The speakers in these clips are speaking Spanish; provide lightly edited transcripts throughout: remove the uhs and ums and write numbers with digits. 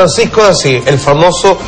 Francisco de Asís, el famoso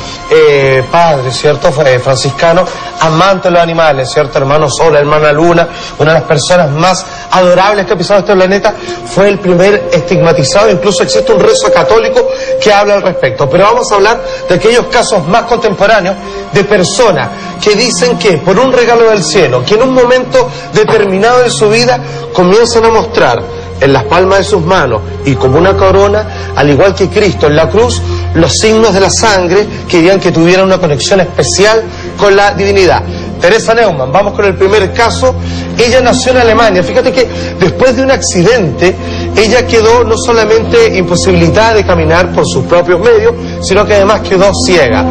padre, ¿cierto? Franciscano, amante de los animales, ¿cierto? Hermano Sol, hermana Luna, una de las personas más adorables que ha pisado este planeta, fue el primer estigmatizado. Incluso existe un rezo católico que habla al respecto. Pero vamos a hablar de aquellos casos más contemporáneos de personas que dicen que por un regalo del cielo, que en un momento determinado de su vida comienzan a mostrar en las palmas de sus manos y como una corona, al igual que Cristo en la cruz, los signos de la sangre que dirían que tuvieran una conexión especial con la divinidad. Teresa Neumann, vamos con el primer caso. Ella nació en Alemania. Fíjate que después de un accidente, ella quedó no solamente imposibilitada de caminar por sus propios medios, sino que además quedó ciega.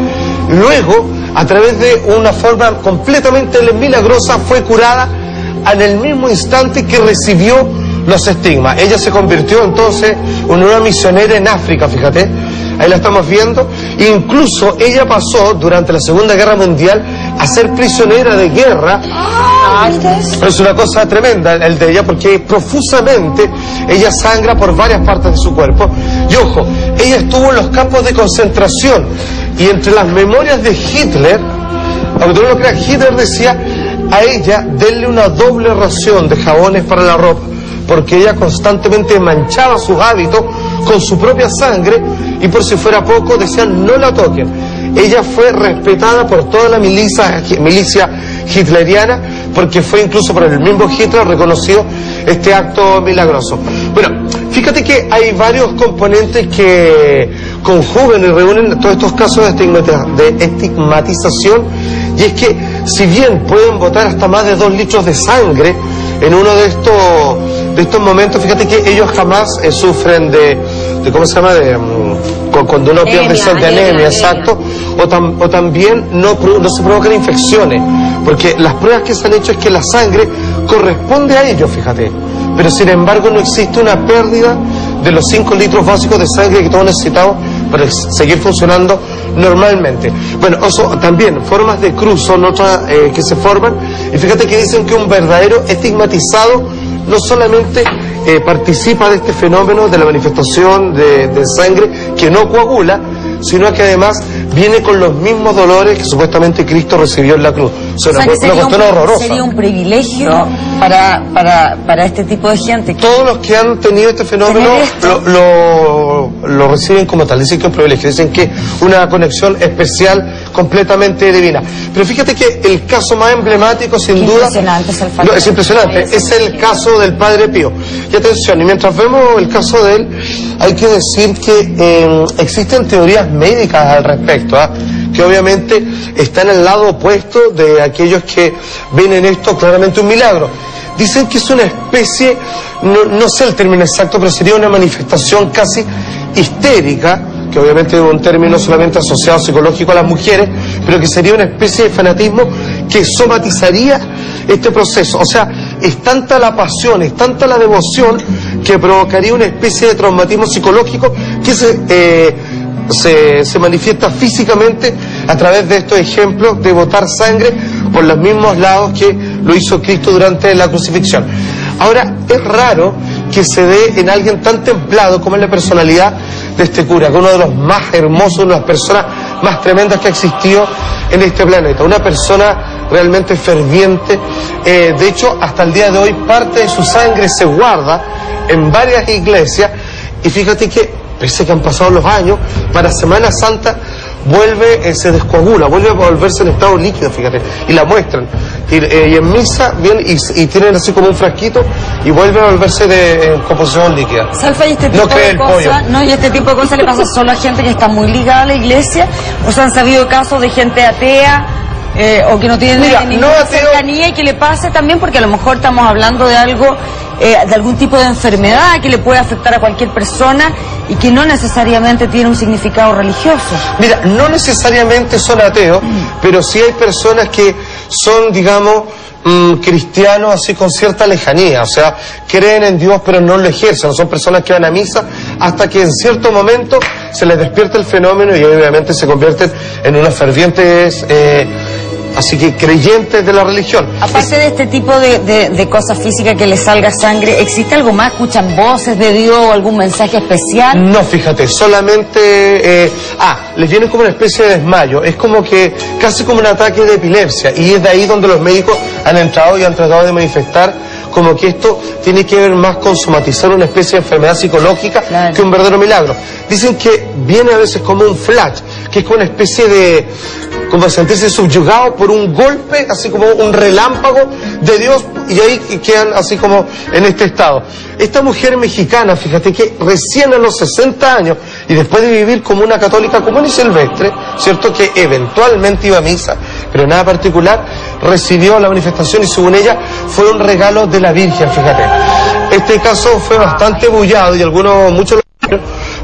Luego, a través de una forma completamente milagrosa, fue curada en el mismo instante que recibió los estigmas. Ella se convirtió entonces en una misionera en África, fíjate, ahí la estamos viendo. Incluso ella pasó durante la Segunda Guerra Mundial a ser prisionera de guerra. Es una cosa tremenda el de ella, porque profusamente ella sangra por varias partes de su cuerpo. Y ojo, ella estuvo en los campos de concentración, y entre las memorias de Hitler, aunque tú no lo creas, Hitler decía a ella: denle una doble ración de jabones para la ropa, porque ella constantemente manchaba sus hábitos con su propia sangre, y por si fuera poco decían: no la toquen. Ella fue respetada por toda la milicia hitleriana, porque fue incluso por el mismo Hitler reconocido este acto milagroso. Bueno, fíjate que hay varios componentes que conjugan y reúnen todos estos casos de estigmatización, y es que si bien pueden botar hasta más de 2 litros de sangre en uno de estos momentos, fíjate que ellos jamás sufren de ¿cómo se llama? Cuando uno pierde de anemia, exacto, o también no se provocan infecciones, porque las pruebas que se han hecho es que la sangre corresponde a ellos, fíjate, pero sin embargo no existe una pérdida de los 5 litros básicos de sangre que todos necesitamos para seguir funcionando normalmente. Bueno, también formas de cruz son otras que se forman, y fíjate que dicen que un verdadero estigmatizado no solamente participa de este fenómeno de la manifestación de sangre que no coagula, sino que además viene con los mismos dolores que supuestamente Cristo recibió en la cruz. Una cuestión horrorosa. Sería un privilegio para este tipo de gente. Todos los que han tenido este fenómeno lo reciben como tal. Dicen que es un privilegio, dicen que una conexión especial, completamente divina. Pero fíjate que el caso más emblemático, sin duda, es impresionante, es el caso del Padre Pío. Y atención, y mientras vemos el caso de él, hay que decir que existen teorías médicas al respecto, que obviamente están al lado opuesto de aquellos que ven en esto claramente un milagro. Dicen que es una especie, no sé el término exacto, pero sería una manifestación casi histérica, que obviamente es un término solamente asociado psicológico a las mujeres, pero que sería una especie de fanatismo que somatizaría este proceso. O sea, es tanta la pasión, es tanta la devoción, que provocaría una especie de traumatismo psicológico que se manifiesta físicamente a través de estos ejemplos de botar sangre por los mismos lados que lo hizo Cristo durante la crucifixión. Ahora, es raro que se dé en alguien tan templado como es la personalidad de este cura, que es uno de los más hermosos, una de las personas más tremendas que ha existido en este planeta, una persona realmente ferviente. De hecho, hasta el día de hoy parte de su sangre se guarda en varias iglesias, y fíjate que pese que han pasado los años, para Semana Santa se descoagula, vuelve a volverse en estado líquido, fíjate, y la muestran. Y en misa vienen y tienen así como un frasquito y vuelve a volverse en composición líquida. Salfa, y este tipo de cosas, y este tipo de cosas le pasa solo a gente que está muy ligada a la iglesia, o sea, han sabido casos de gente atea, o que no tiene ninguna cercanía, y que le pase también, porque a lo mejor estamos hablando de algo, de algún tipo de enfermedad que le puede afectar a cualquier persona y que no necesariamente tiene un significado religioso. Mira, no necesariamente son ateos, pero sí hay personas que son, digamos, cristianos así con cierta lejanía, o sea, creen en Dios pero no lo ejercen, no son personas que van a misa hasta que en cierto momento se les despierta el fenómeno y obviamente se convierten en unos fervientes así que creyentes de la religión. Aparte de este tipo de cosas físicas, que les salga sangre, ¿existe algo más? ¿Escuchan voces de Dios o algún mensaje especial? No, fíjate, solamente les viene como una especie de desmayo, es como que casi como un ataque de epilepsia, y es de ahí donde los médicos han entrado y han tratado de manifestar como que esto tiene que ver más con somatizar una especie de enfermedad psicológica que un verdadero milagro. Dicen que viene a veces como un flash, que es como una especie de, como sentirse subyugado por un golpe, así como un relámpago de Dios, y ahí quedan así como en este estado. Esta mujer mexicana, fíjate que recién a los 60 años, y después de vivir como una católica común y silvestre, cierto, que eventualmente iba a misa, pero nada particular, recibió la manifestación y según ella fue un regalo de la Virgen, fíjate. Este caso fue bastante bullado y muchos lo...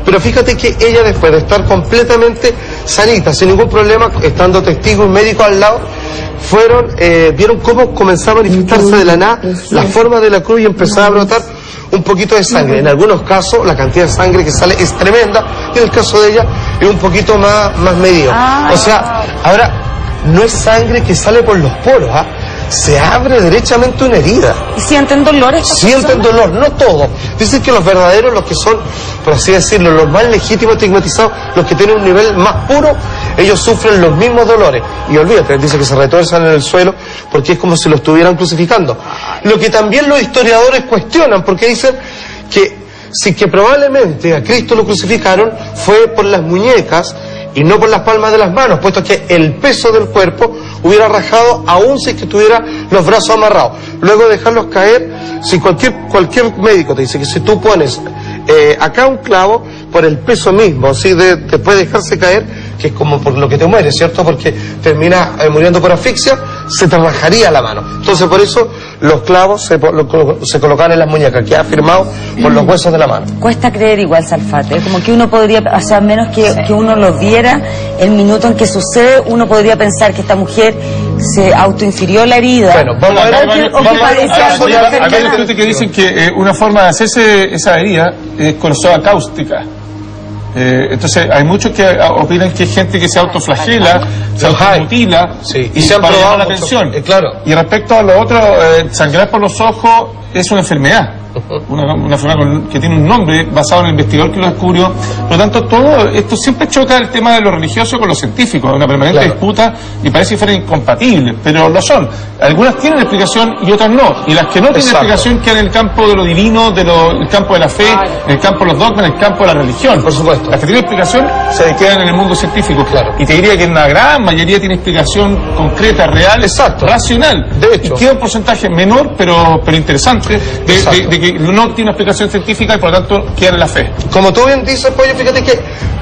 Pero fíjate que ella, después de estar completamente sanita, sin ningún problema, estando testigo y médico al lado, vieron cómo comenzaba a manifestarse de la nada la forma de la cruz y empezaba a brotar un poquito de sangre. En algunos casos la cantidad de sangre que sale es tremenda, y en el caso de ella es un poquito más medido. O sea, ahora no es sangre que sale por los poros, se abre derechamente una herida. ¿Y sienten dolor? Sienten dolor, no todos. Dicen que los verdaderos, los que son, por así decirlo, los más legítimos estigmatizados, los que tienen un nivel más puro, ellos sufren los mismos dolores. Y olvídate, dice que se retuerzan en el suelo porque es como si lo estuvieran crucificando. Lo que también los historiadores cuestionan, porque dicen que sí, que probablemente a Cristo lo crucificaron fue por las muñecas y no por las palmas de las manos, puesto que el peso del cuerpo hubiera rajado aún si que tuviera los brazos amarrados. Luego de dejarlos caer, si cualquier médico te dice que si tú pones acá un clavo, por el peso mismo, ¿sí? Después de dejarse caer, que es como por lo que te mueres, ¿cierto? Porque termina muriendo por asfixia, se te rajaría la mano. Entonces por eso los clavos se colocan en las muñecas, queda firmado por los huesos de la mano. Cuesta creer igual, Salfate, como que uno podría, o sea, menos que uno lo viera, el minuto en que sucede, uno podría pensar que esta mujer se autoinfirió la herida. Bueno, vamos a ver. Hay estudios que dicen que una forma de hacerse esa herida es con soda cáustica. Entonces hay muchos que opinan que hay gente que se autoflagela, se automutila, y se han para probado llamar la atención. Claro. Y respecto a lo otro, sangrar por los ojos es una enfermedad. Una enfermedad que tiene un nombre basado en el investigador que lo descubrió. Por lo tanto, todo esto siempre choca el tema de lo religioso con lo científico, una permanente disputa, y parece que fueran incompatibles, pero lo son. Algunas tienen explicación y otras no, y las que no tienen explicación quedan en el campo de lo divino, el campo de la fe, en el campo de los dogmas, en el campo de la religión. Por supuesto. Las que tienen explicación se quedan en el mundo científico. Claro. Y te diría que en una gran mayoría tiene explicación concreta, real, racional. De hecho. Y queda un porcentaje menor, pero interesante, de que no tiene una explicación científica y por lo tanto queda en la fe. Como tú bien dices, Pollo, fíjate que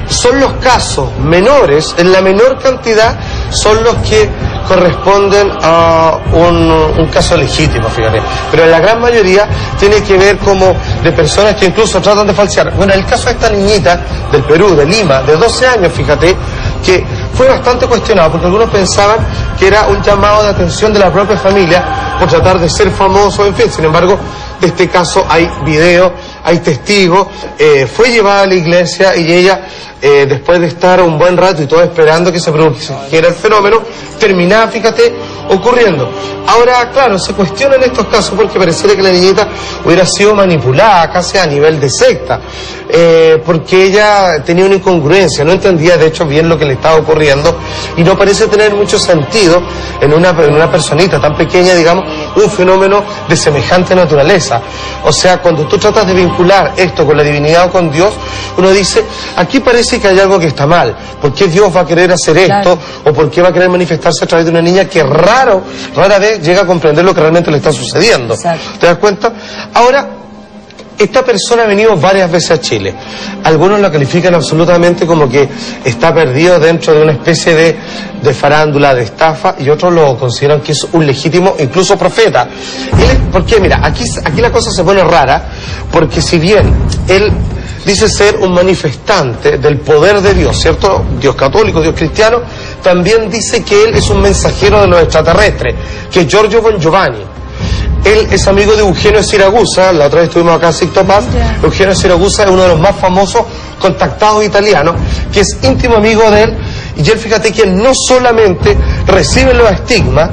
son los casos menores, en la menor cantidad, son los que corresponden a un caso legítimo, fíjate. Pero en la gran mayoría tiene que ver como de personas que incluso tratan de falsear. Bueno, el caso de esta niñita del Perú, de Lima, de 12 años, fíjate, que fue bastante cuestionado porque algunos pensaban que era un llamado de atención de la propia familia por tratar de ser famoso, en fin. Sin embargo, de este caso hay video, hay testigos, fue llevada a la iglesia y ella, después de estar un buen rato y todo esperando que se produjera el fenómeno, terminaba, fíjate, ocurriendo. Ahora, claro, se cuestionan estos casos porque pareciera que la niñita hubiera sido manipulada casi a nivel de secta, porque ella tenía una incongruencia, no entendía de hecho bien lo que le estaba ocurriendo y no parece tener mucho sentido en una personita tan pequeña, digamos, un fenómeno de semejante naturaleza. O sea, cuando tú tratas de vincular esto con la divinidad o con Dios, uno dice, aquí parece que hay algo que está mal. ¿Por qué Dios va a querer hacer esto? ¿O por qué va a querer manifestarse a través de una niña que rara vez llega a comprender lo que realmente le está sucediendo? Exacto. ¿Te das cuenta? Ahora, esta persona ha venido varias veces a Chile. Algunos lo califican absolutamente como que está perdido dentro de una especie de farándula, de estafa, y otros lo consideran que es un legítimo, incluso profeta. Porque mira, aquí la cosa se pone rara, porque si bien él dice ser un manifestante del poder de Dios, ¿cierto? Dios católico, Dios cristiano, también dice que él es un mensajero de los extraterrestres, que es Giorgio Bon Giovanni. Él es amigo de Eugenio Siragusa, la otra vez estuvimos acá en Sixto Paz. Eugenio Siragusa es uno de los más famosos contactados italianos, que es íntimo amigo de él, y él, fíjate que no solamente recibe los estigmas,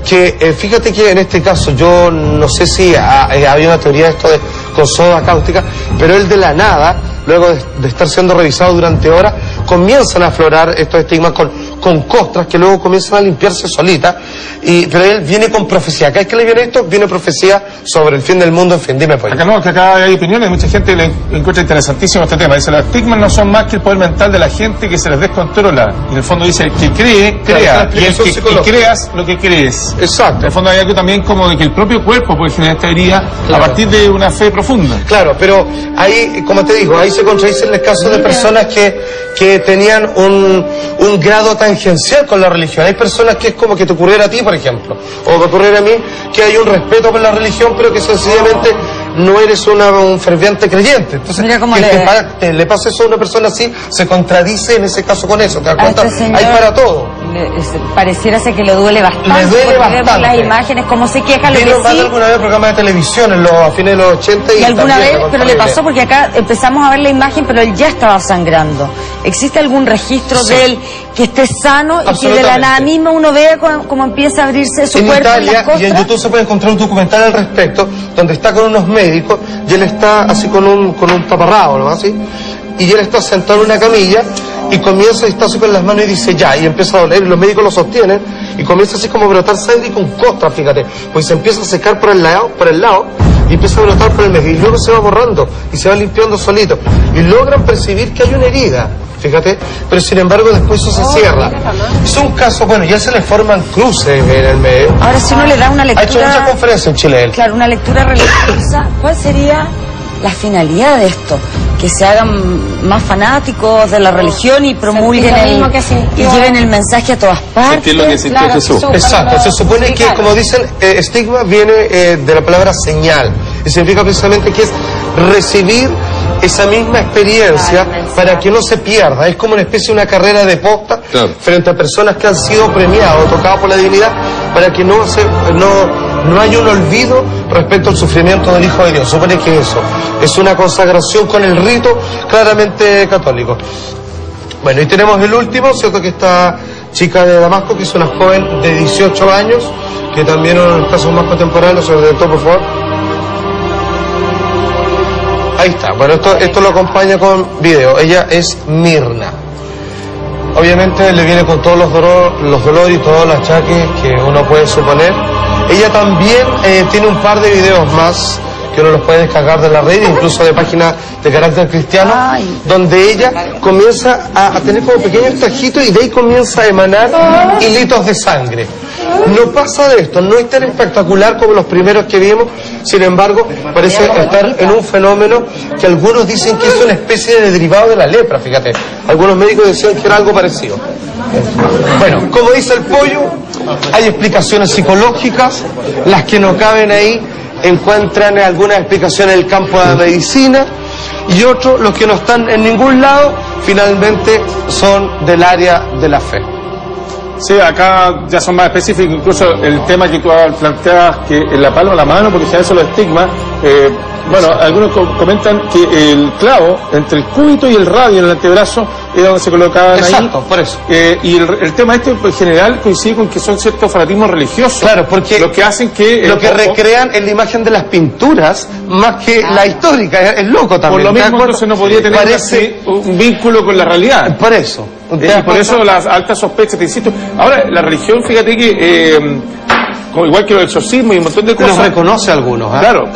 que fíjate que en este caso, yo no sé si había una teoría de esto con soda cáustica, pero él de la nada, luego de estar siendo revisado durante horas, comienzan a aflorar estos estigmas con costras que luego comienzan a limpiarse solitas, pero él viene con profecía. Cada vez que le viene esto, viene profecía sobre el fin del mundo, en fin, dime pues. Acá no, que acá hay opiniones, mucha gente le encuentra interesantísimo este tema. Dice, los estigmas no son más que el poder mental de la gente que se les descontrola. Y en el fondo dice, el que cree, crea. Y el que creas lo que crees. Exacto. En el fondo hay algo también como de que el propio cuerpo puede generar esta herida a partir de una fe profunda. Claro, pero ahí, como te digo, ahí se contradice en el caso de personas que tenían un grado tangencial con la religión. Hay personas que es como que te ocurriera a ti, por ejemplo, o me ocurriera a mí, que hay un respeto por la religión, pero que sencillamente no eres un ferviente creyente. Entonces, que le pase eso a una persona así, se contradice en ese caso con eso. ¿Te das cuenta? Hay para todo. Pareciera ser que le duele bastante. Le duele bastante. Vemos las imágenes, cómo se queja. Vino más de alguna vez programas de televisión a fines de los 80 y alguna vez, pero le pasó porque acá empezamos a ver la imagen, pero él ya estaba sangrando. ¿Existe algún registro de él que esté sano y que de la nada misma uno vea cómo empieza a abrirse su cuerpo? En Italia, y en YouTube se puede encontrar un documental al respecto, donde está con unos médicos y él está así con un taparrabo, ¿no? Así, y él está sentado en una camilla y comienza y está así con las manos y dice ya, y empieza a doler, y los médicos lo sostienen y comienza así como a brotar sangre y con costras, fíjate, pues se empieza a secar por el lado y empieza a brotar por el medio y luego se va borrando y se va limpiando solito y logran percibir que hay una herida, fíjate, pero sin embargo después eso se cierra. Es un caso, bueno, ya se le forman cruces en el medio. Ahora si uno le da una lectura... Ha hecho muchas conferencias en Chile él. Claro, una lectura religiosa, ¿cuál sería la finalidad de esto? Que se hagan más fanáticos de la religión y promulguen y lleven el mensaje a todas partes. ¿Qué es lo que sintió Jesús? Exacto, se supone que, como dicen, estigma viene de la palabra señal, y significa precisamente que es recibir esa misma experiencia para que no se pierda. Es como una especie de una carrera de posta frente a personas que han sido premiadas o tocadas por la divinidad, para que no haya un olvido respecto al sufrimiento del Hijo de Dios. Supone que eso es una consagración con el rito claramente católico. Bueno, y tenemos el último, ¿cierto? Que esta chica de Damasco, que es una joven de 18 años, que también uno de los casos más contemporáneos, sobre el por favor. Ahí está, bueno, esto lo acompaña con video. Ella es Mirna. Obviamente le viene con todos los dolores y todos los achaques que uno puede suponer. Ella también tiene un par de videos más que uno los puede descargar de la red, incluso de páginas de carácter cristiano, donde ella comienza a tener como pequeños tajitos y de ahí comienza a emanar hilitos de sangre. No pasa de esto, no es tan espectacular como los primeros que vimos, sin embargo, parece estar en un fenómeno que algunos dicen que es una especie de derivado de la lepra, fíjate. Algunos médicos decían que era algo parecido. Bueno, como dice el pollo, hay explicaciones psicológicas, las que no caben ahí encuentran algunas explicaciones del campo de la medicina, y otros, los que no están en ningún lado, finalmente son del área de la fe. Sí, acá ya son más específicos, incluso el tema que tú planteabas, que en la palma de la mano, porque generalmente son los estigmas, bueno, algunos comentan que el clavo entre el cúbito y el radio en el antebrazo es donde se colocaban. Exacto, ahí. Por eso. Y el tema en general coincide con que son ciertos fanatismos religiosos. Claro, porque lo que hacen que... Lo que recrean es la imagen de las pinturas más que la histórica, es loco también. Por lo mismo, entonces no podría tener un vínculo con la realidad. Por eso. Y por eso las altas sospechas, te insisto. Ahora, la religión, fíjate que... igual que el exorcismo y un montón de cosas. Los reconoce algunos, ¿eh? Claro,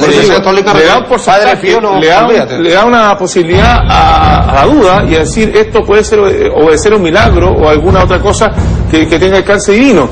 le da una posibilidad a la duda y a decir esto puede ser obedecer un milagro o alguna otra cosa que tenga alcance divino.